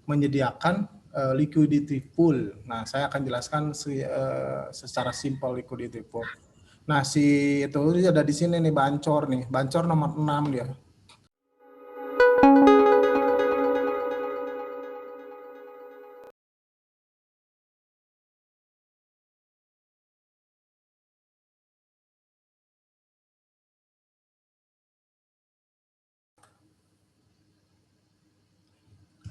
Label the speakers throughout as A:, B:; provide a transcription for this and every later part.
A: menyediakan liquidity pool. Nah, saya akan jelaskan secara simpel liquidity pool. Nah, itu ada di sini nih Bancor nih. Bancor nomor 6 dia.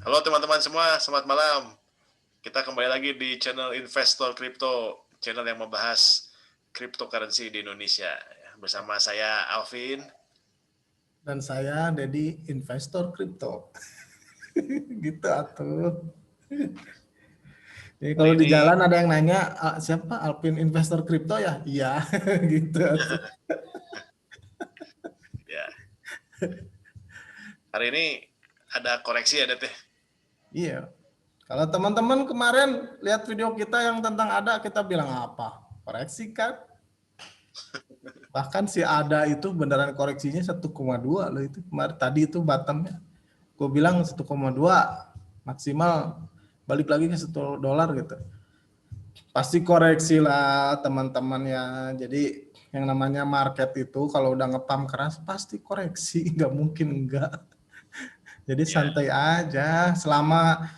B: Halo teman-teman semua, selamat malam. Kita kembali lagi di channel Investor Crypto, channel yang membahas cryptocurrency di Indonesia. Bersama saya Alvin.
A: Dan saya Dedi, investor kripto. Gitu atuh. Jadi kalau di jalan ada yang nanya, siapa Alvin investor kripto ya? Iya, gitu atuh.
B: Ya. Hari ini ada koreksi ya, Det?
A: Iya. Kalau teman-teman kemarin lihat video kita yang tentang ADA, kita bilang apa? Koreksi kan? Bahkan si ADA itu beneran koreksinya 1,2 loh itu. Kemarin tadi itu bottomnya. Gue bilang 1,2 maksimal balik lagi ke $1 gitu. Pasti koreksi lah teman-teman ya. Jadi yang namanya market itu kalau udah ngepam keras pasti koreksi, nggak mungkin enggak. Jadi santai aja, selama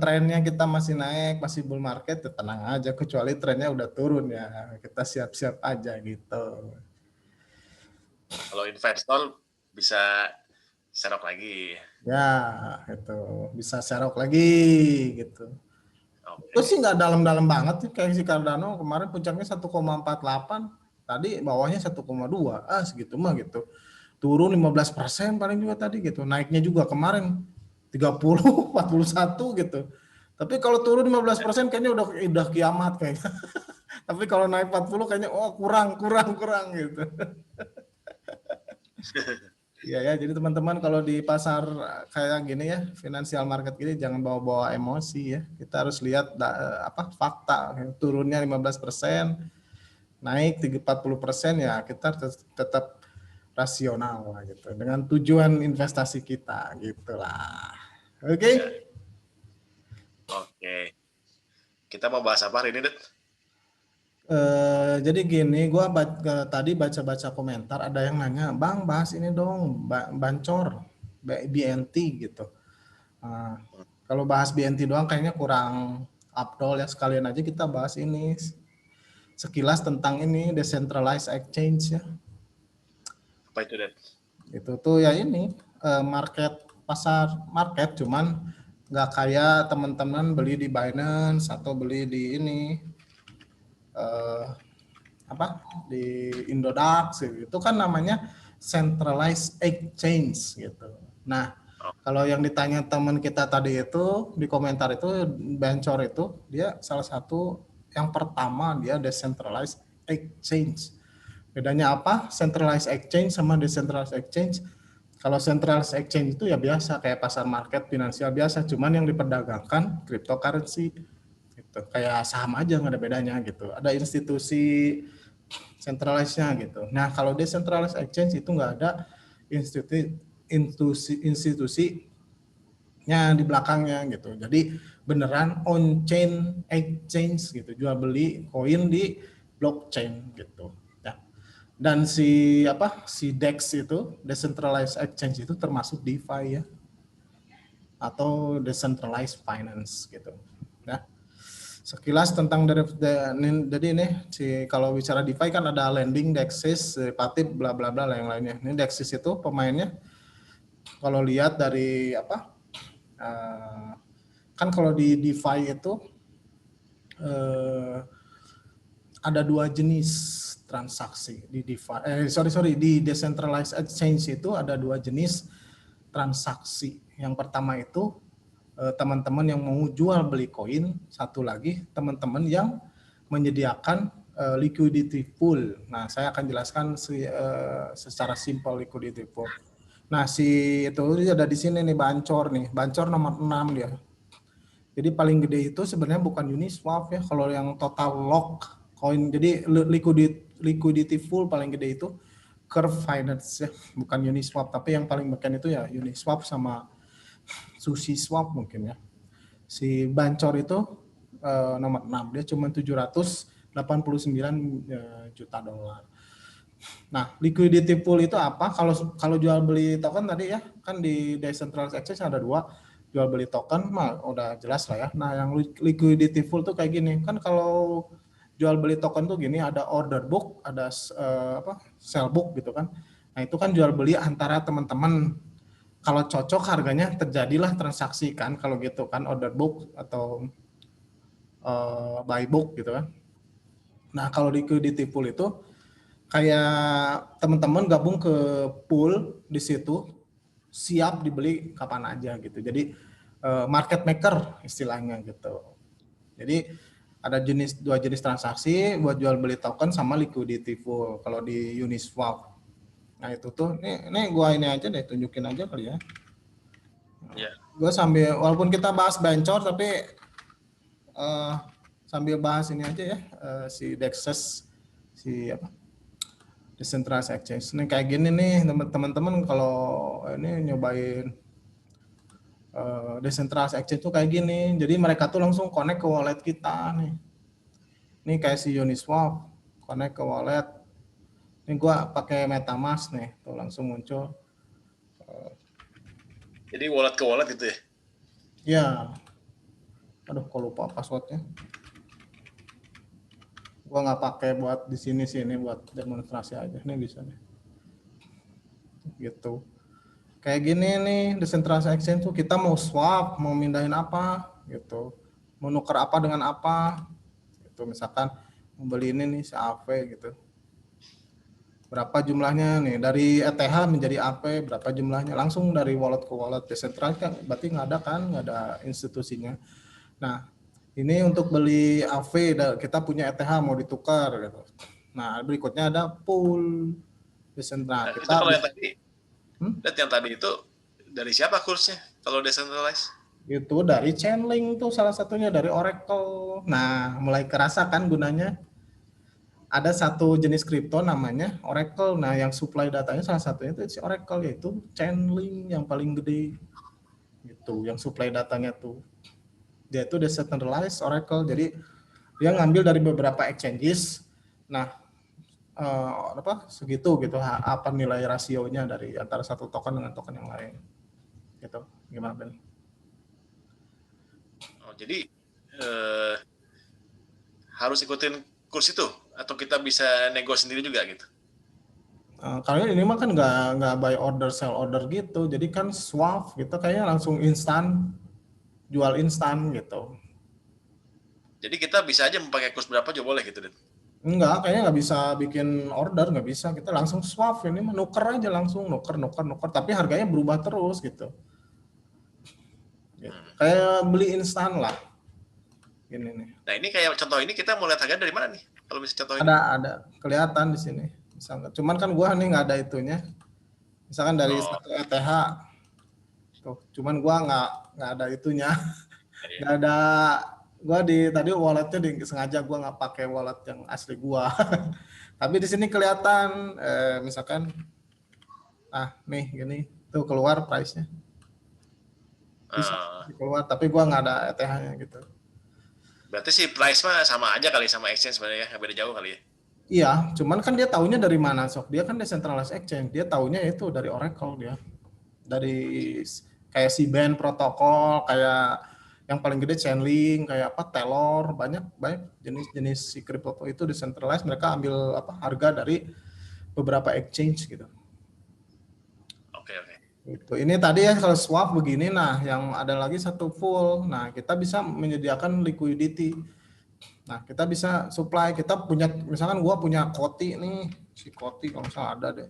A: trennya kita masih naik, masih bull market, ya tenang aja. Kecuali trennya udah turun ya, kita siap-siap aja gitu.
B: Kalau investor bisa serok lagi.
A: Ya, itu bisa serok lagi gitu.
B: Okay.
A: Itu sih nggak dalam-dalam banget, kayak si Cardano kemarin puncaknya 1,48, tadi bawahnya 1,2, segitu mah gitu. Turun 15% paling juga tadi gitu. Naiknya juga kemarin 30, 41 gitu. Tapi kalau turun 15% kayaknya udah kiamat kayaknya. Tapi kalau naik 40 kayaknya kurang gitu. Iya ya, jadi teman-teman kalau di pasar kayak gini ya, financial market gini jangan bawa-bawa emosi ya. Kita harus lihat fakta. Turunnya 15%, naik 40% ya kita tetap rasional lah gitu. Dengan tujuan investasi kita gitulah. Oke.
B: Oke. Kita mau bahas apa hari ini, Det?
A: Jadi gini, gua tadi baca-baca komentar ada yang nanya, Bang bahas ini dong, Bancor, BNT gitu. Kalau bahas BNT doang kayaknya kurang afdol ya, sekalian aja kita bahas ini sekilas tentang ini decentralized exchange ya.
B: Apa itu, Det?
A: Itu tuh ya ini pasar market, cuman nggak kayak teman-teman beli di Binance atau beli di ini di Indodax gitu. Itu kan namanya centralized exchange gitu. Nah, kalau yang ditanya teman kita tadi itu di komentar itu Bancor itu dia salah satu yang pertama dia decentralized exchange. Bedanya apa? Centralized exchange sama decentralized exchange. Kalau centralized exchange itu ya biasa kayak pasar market finansial biasa, cuman yang diperdagangkan cryptocurrency. Gitu. Kayak saham aja nggak ada bedanya gitu. Ada institusi centralized-nya gitu. Nah, kalau decentralized exchange itu nggak ada institusinya di belakangnya gitu. Jadi beneran on-chain exchange gitu, jual beli koin di blockchain gitu. Ya. Dan si DEX itu, decentralized exchange itu termasuk DeFi ya, atau decentralized finance gitu. Ya. Sekilas tentang jadi ini kalau bicara DeFi kan ada lending, Dexis, derivatif, bla bla bla yang lainnya. Ini Dexis itu pemainnya kalau lihat dari kan kalau di DeFi itu ada dua jenis transaksi di DeFi. Di decentralized exchange itu ada dua jenis transaksi. Yang pertama itu teman-teman yang mau jual beli koin, satu lagi teman-teman yang menyediakan liquidity pool. Nah, saya akan jelaskan secara simpel liquidity pool. Nah, itu ada di sini nih Bancor nomor 6 dia. Jadi paling gede itu sebenarnya bukan Uniswap ya, kalau yang total lock koin. Jadi liquidity pool paling gede itu Curve Finance ya, bukan Uniswap, tapi yang paling beken itu ya Uniswap sama Sushi Swap mungkin ya. Si Bancor itu nomor 6, dia cuma 789 juta dolar. Nah, liquidity pool itu apa? Kalau jual beli token tadi ya, kan di decentralized exchange ada 2, jual beli token mah udah jelas lah ya. Nah, yang liquidity pool tuh kayak gini. Kan kalau jual beli token tuh gini, ada order book, ada sell book gitu kan. Nah, itu kan jual beli antara teman-teman. Kalau cocok harganya terjadilah transaksi kan, kalau gitu kan order book atau buy book gitu kan. Nah, kalau liquidity pool itu kayak teman-teman gabung ke pool di situ, siap dibeli kapan aja gitu. Jadi market maker istilahnya gitu. Jadi ada dua jenis transaksi buat jual beli token sama liquidity pool kalau di Uniswap. Nah itu tuh, nih gua ini aja deh, tunjukin aja kali ya.
B: Yeah.
A: Gue sambil, walaupun kita bahas Bancor tapi sambil bahas ini aja ya, si Dexes, si apa? Decentralized exchange. Ini kayak gini nih teman-teman kalau ini nyobain decentralized exchange tuh kayak gini. Jadi mereka tuh langsung connect ke wallet kita nih. Ini kayak si Uniswap, connect ke wallet. Ini gua pakai MetaMask nih, tuh langsung muncul.
B: Jadi wallet ke wallet gitu ya?
A: Ya. Aduh, kok lupa passwordnya. Gua nggak pakai buat di sini buat demonstrasi aja. Ini bisa nih. Gitu. Kayak gini nih, decentralized exchange tuh kita mau swap, mau mindahin apa gitu. Mau nuker apa dengan apa. Gitu, misalkan mau beli ini nih si AV gitu. Berapa jumlahnya nih, dari ETH menjadi AP, berapa jumlahnya, langsung dari wallet ke wallet. Decentralized kan berarti nggak ada kan, nggak ada institusinya. Nah, ini untuk beli AV, kita punya ETH mau ditukar gitu. Nah, berikutnya ada pool decentralized.
B: Nah, itu kalau yang tadi, yang tadi itu dari siapa kursnya kalau decentralized?
A: Itu dari Chainlink tuh salah satunya, dari Oracle. Nah, mulai kerasa kan gunanya. Ada satu jenis kripto namanya Oracle. Nah, yang supply datanya salah satunya itu si Oracle, yaitu Chainlink yang paling gede. Gitu, yang supply datanya tuh. Dia itu decentralized Oracle. Jadi dia ngambil dari beberapa exchanges. Nah, segitu gitu apa nilai rasionya dari antara satu token dengan token yang lain. Gitu. Gimana, Ben?
B: Oh, jadi harus ikutin kurs itu atau kita bisa nego sendiri juga gitu?
A: Kalian ini mah kan nggak buy order sell order gitu, jadi kan swap gitu kayaknya langsung instan, jual instan gitu.
B: Jadi kita bisa aja memakai kurs berapa juga boleh gitu, Den?
A: Enggak, kayaknya nggak bisa bikin order, nggak bisa, kita langsung swap, ini mah nuker aja langsung, nuker, tapi harganya berubah terus gitu. Kayak beli instan lah. Gini nih.
B: Nah ini kayak contoh ini kita mau lihat harga dari mana nih? Kalau bisa contoh ini.
A: Ada kelihatan di sini. Misalkan, cuman kan gua nih nggak ada itunya. Misalkan dari satu ETH, tuh, cuman gua nggak ada itunya, nggak ada. Gua tadi walletnya sengaja gua nggak pakai wallet yang asli gua. Tapi di sini kelihatan, misalkan, nih gini, tuh keluar price-nya. Bisa keluar, tapi gua nggak ada ETH-nya gitu.
B: Berarti si price mah sama aja kali sama exchange sebenarnya, nggak beda jauh kali ya?
A: Iya, cuman kan dia taunya dari mana, Sok? Dia kan decentralized exchange, dia taunya itu dari Oracle dia. Dari kayak Cband protokol, kayak yang paling gede Chainlink, kayak apa Telor, banyak jenis-jenis si crypto itu decentralized, mereka ambil harga dari beberapa exchange gitu.
B: Oke.
A: Itu. Ini tadi ya kalau swap begini, nah yang ada lagi satu pool. Nah, kita bisa menyediakan liquidity. Nah, kita bisa supply, kita punya, misalkan gua punya Koti nih, si Koti kalau misalnya ada deh.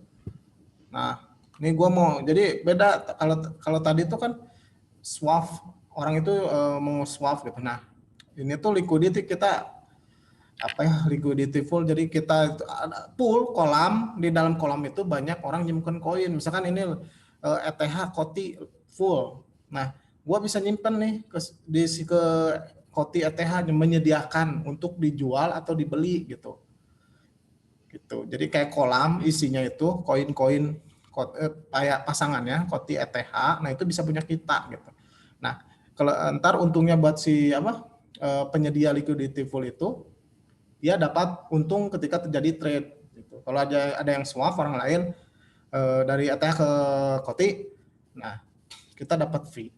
A: Nah, ini gua mau, jadi beda kalau tadi itu kan swap, orang itu mau swap gitu. Nah, ini tuh liquidity kita liquidity full, jadi kita ada pool kolam, di dalam kolam itu banyak orang nyimpen koin. Misalkan ini ETH Koti full. Nah, gua bisa nyimpen nih ke Koti ETH menyediakan untuk dijual atau dibeli gitu. Gitu. Jadi kayak kolam isinya itu koin-koin kayak pasangannya Koti ETH. Nah, itu bisa punya kita gitu. Nah, kalau ntar untungnya buat si penyedia liquidity pool itu, dia dapat untung ketika terjadi trade. Gitu. Kalau ada yang swap orang lain dari ETH ke Koti, nah kita dapat fee.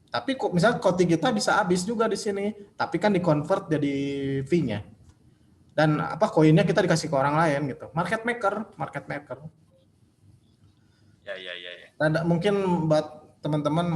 A: Tapi kok misalnya Koti kita bisa habis juga di sini, tapi kan di-convert jadi fee-nya. Dan koinnya kita dikasih ke orang lain gitu. Market maker.
B: Ya.
A: Dan mungkin buat teman-teman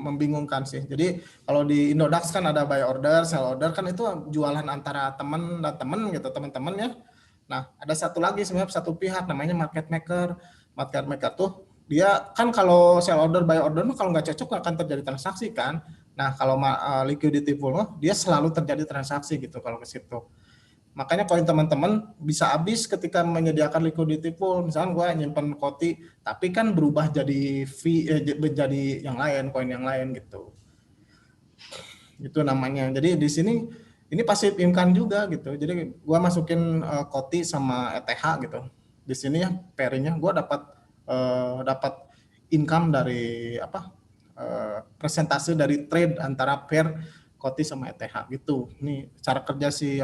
A: membingungkan sih. Jadi kalau di Indodax kan ada buy order, sell order, kan itu jualan antara teman dan teman gitu, teman-temannya. Nah, ada satu lagi sebenarnya satu pihak namanya market maker. Market maker tuh dia kan kalau sell order, buy order kalau nggak cocok nggak akan terjadi transaksi kan. Nah, kalau liquidity pool dia selalu terjadi transaksi gitu kalau ke situ. Makanya koin teman-teman bisa habis ketika menyediakan liquidity pool. Misalkan gue nyimpen Koti, tapi kan berubah jadi jadi yang lain, koin yang lain gitu. Itu namanya. Jadi di sini ini passive income juga gitu. Jadi gue masukin Koti sama ETH gitu. Di sini ya pairingnya gue dapat income dari presentase dari trade antara pair Koti sama ETH gitu. Ini cara kerja si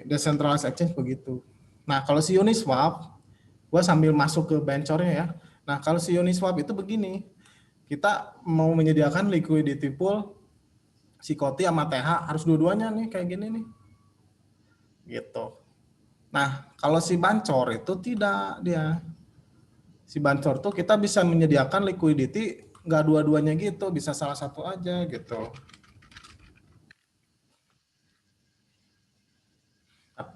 A: decentralized exchange begitu. Nah, kalau si Uniswap, gue sambil masuk ke benchornya ya. Nah, kalau si Uniswap itu begini, kita mau menyediakan liquidity pool si Koti sama TH harus dua-duanya nih kayak gini nih. Gitu. Nah, kalau si Bancor itu tidak dia. Si Bancor tuh kita bisa menyediakan liquidity nggak dua-duanya gitu, bisa salah satu aja gitu.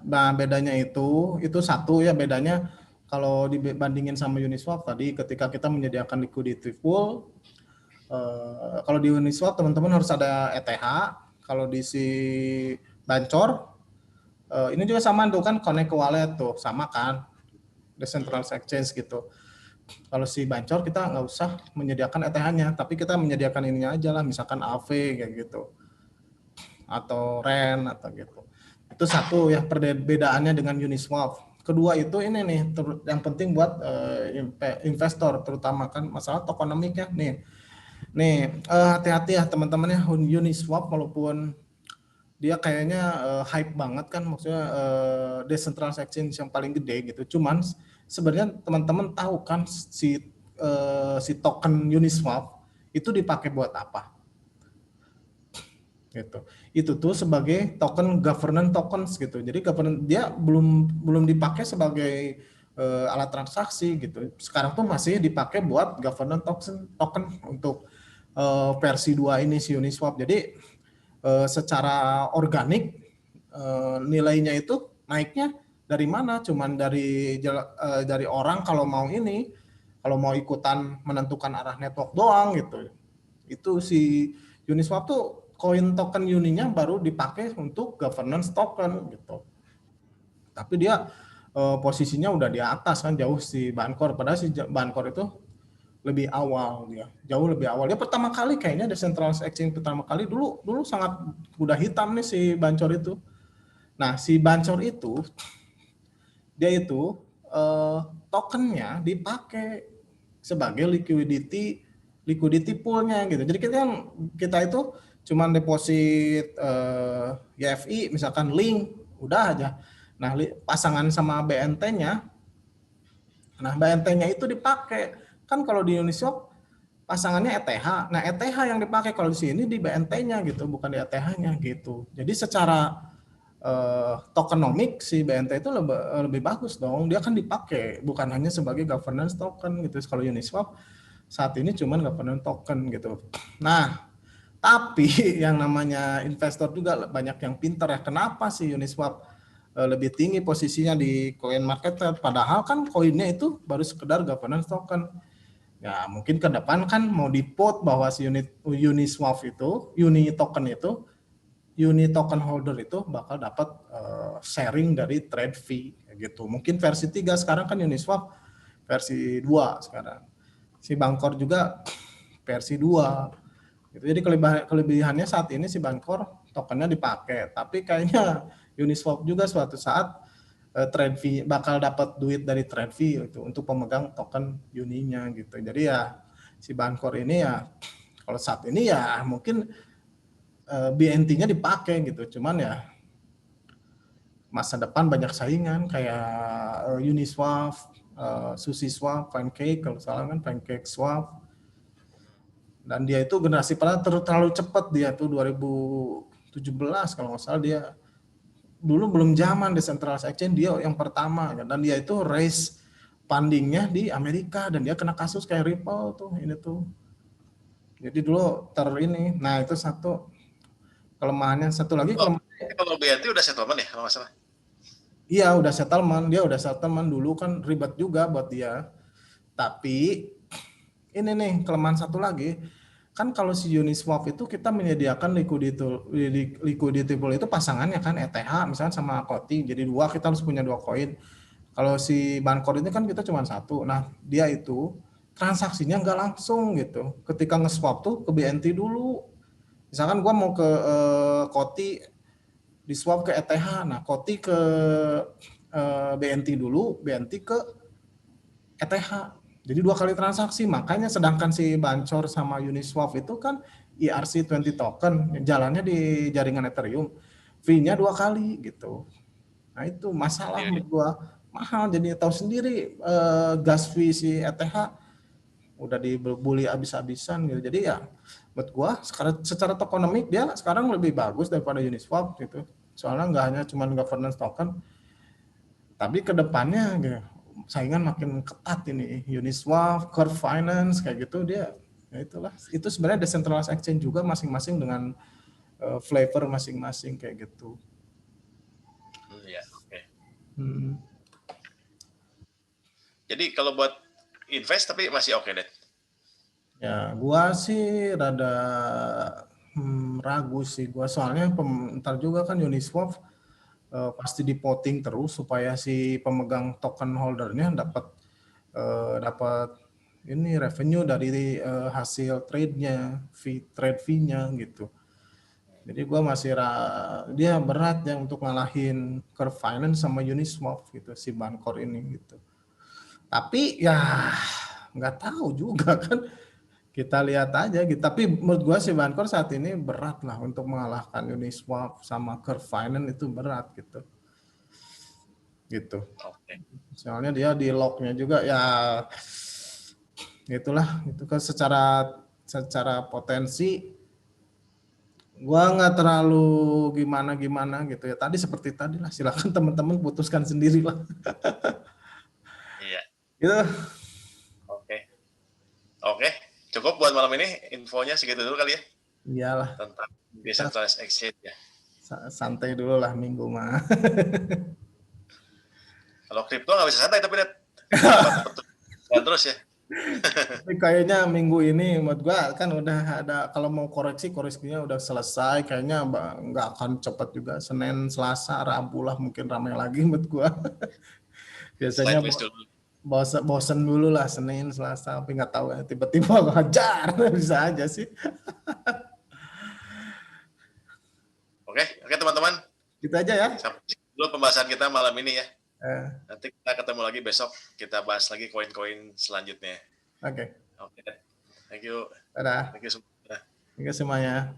A: Nah, bedanya itu satu ya, bedanya kalau dibandingin sama Uniswap tadi ketika kita menyediakan liquidity pool, kalau di Uniswap teman-teman harus ada ETH, kalau di si Bancor ini juga sama tuh kan, connect ke wallet tuh sama kan, decentralized exchange gitu. Kalau si Bancor kita nggak usah menyediakan ETH-nya, tapi kita menyediakan ininya aja lah, misalkan AV kayak gitu atau REN atau gitu. Itu satu ya perbedaannya dengan Uniswap. Kedua itu ini nih yang penting buat investor, terutama kan masalah tokenomiknya nih. Nih hati-hati ya teman-teman ya, Uniswap walaupun dia kayaknya hype banget kan, maksudnya decentralized exchange yang paling gede gitu. Cuman sebenarnya teman-teman tahu kan si token Uniswap itu dipakai buat apa? Gitu. Itu tuh sebagai token governance tokens gitu. Jadi governance dia belum dipakai sebagai alat transaksi gitu. Sekarang tuh masih dipakai buat governance token untuk versi 2 ini si Uniswap. Jadi secara organik nilainya itu naiknya dari mana? Cuman dari orang kalau mau ikutan menentukan arah network doang gitu. Itu si Uniswap tuh koin token Uninya baru dipakai untuk governance token gitu. Tapi dia posisinya udah di atas kan, jauh si Bancor. Padahal si Bancor itu lebih awal dia, jauh lebih awal. Dia pertama kali kayaknya decentralized exchange pertama kali dulu sangat udah hitam nih si Bancor itu. Nah, si Bancor itu dia itu tokennya dipakai sebagai liquidity poolnya gitu. Jadi kita itu cuman deposit YFI misalkan link udah aja. Nah, pasangan sama BNT-nya. Nah, BNT-nya itu dipakai. Kan kalau di Uniswap pasangannya ETH. Nah, ETH yang dipakai kalau di sini di BNT-nya gitu, bukan di ETH-nya gitu. Jadi secara tokenomik si BNT itu lebih bagus dong. Dia kan dipakai bukan hanya sebagai governance token gitu. Kalau Uniswap saat ini cuman governance token gitu. Nah, tapi yang namanya investor juga banyak yang pintar ya. Kenapa sih Uniswap lebih tinggi posisinya di coin market cap? Padahal kan koinnya itu baru sekedar governance token. Ya mungkin ke depan kan mau di-put bahwa si Uniswap itu, Uni token holder itu bakal dapat sharing dari trade fee gitu. Mungkin versi 3 sekarang kan Uniswap versi 2 sekarang. Si Bancor juga versi 2. Gitu. Jadi kelebihannya saat ini si Bancor tokennya dipakai, tapi kayaknya Uniswap juga suatu saat trade fee bakal dapat duit dari trade fee itu untuk pemegang token Uninya gitu. Jadi ya si Bancor ini ya Kalau saat ini ya mungkin BNT-nya dipakai gitu, cuman ya masa depan banyak saingan kayak Uniswap, SushiSwap, Pancake kalau salah kan Pancake Swap, dan dia itu generasi terlalu cepat, dia tuh 2017 kalau nggak salah, dia dulu belum zaman decentralized exchange, dia yang pertama dan dia itu raise fundingnya di Amerika dan dia kena kasus kayak Ripple tuh ini tuh. Jadi dulu ini, nah itu satu kelemahannya. Satu lagi kelemahannya.
B: Kalau BNT udah settlement ya kalau nggak salah?
A: Iya udah settlement, dia udah settlement dulu kan ribet juga buat dia. Tapi ini nih kelemahan satu lagi, kan kalau si Uniswap itu kita menyediakan liquidity pool itu pasangannya kan ETH misalnya sama Koti, jadi dua, kita harus punya dua koin. Kalau si Bancor ini kan kita cuma satu. Nah dia itu transaksinya nggak langsung gitu. Ketika nge-swap tuh ke BNT dulu. Misalkan gua mau ke Koti, di swap ke ETH. Nah Koti ke BNT dulu, BNT ke ETH. Jadi dua kali transaksi. Makanya sedangkan si Bancor sama Uniswap itu kan ERC20 token, jalannya di jaringan Ethereum, fee-nya dua kali gitu. Nah itu masalah menurut gua, mahal. Jadi tahu sendiri gas fee si ETH udah dibully abis-abisan gitu. Jadi ya menurut gua secara tokenomik dia sekarang lebih bagus daripada Uniswap gitu. Soalnya nggak hanya cuma governance token, tapi kedepannya gitu, saingan makin ketat ini. Uniswap, Curve Finance kayak gitu, dia ya itulah. Itu sebenarnya decentralized exchange juga masing-masing dengan flavor masing-masing kayak gitu.
B: Iya, oke.
A: Hmm.
B: Jadi kalau buat invest tapi masih oke deh.
A: Ya, gua sih rada ragu sih gua, soalnya ntar juga kan Uniswap pasti di-voting terus supaya si pemegang token holdernya dapat ini revenue dari hasil trade-nya, trade fee-nya gitu. Jadi gua masih dia berat ya untuk ngalahin Curve Finance sama Uniswap gitu, si Bancor ini gitu. Tapi ya nggak tahu juga kan. Kita lihat aja gitu. Tapi menurut gua si Bancor saat ini berat lah untuk mengalahkan Uniswap sama Curve Finance, itu berat gitu. Gitu.
B: Oke.
A: Soalnya dia di lock-nya juga ya itulah, itu kan secara potensi gua nggak terlalu gimana gitu ya. Tadi seperti tadi lah, silakan teman-teman putuskan sendiri lah.
B: Iya.
A: Gitu.
B: Oke. Oke. Cukup buat malam ini, infonya segitu dulu kali ya.
A: Iyalah.
B: Tentang decentralized exchange ya.
A: Santai dulu lah minggu mah.
B: Kalau kripto nggak bisa santai tapi lihat terus ya.
A: Tapi kayaknya minggu ini menurut gua kan udah ada, kalau mau koreksinya udah selesai, kayaknya nggak akan cepat juga. Senin, Selasa, Rabu lah mungkin ramai lagi menurut gua. Biasanya bosen dulu lah Senin, Selasa, tapi nggak tahu ya, tiba-tiba hajar bisa aja sih.
B: Oke teman-teman.
A: Gitu aja ya.
B: Sampai dulu pembahasan kita malam ini ya. Nanti kita ketemu lagi besok, kita bahas lagi koin-koin selanjutnya.
A: Oke.
B: Thank you.
A: Dadah.
B: Thank you semuanya.
A: Thank you semuanya.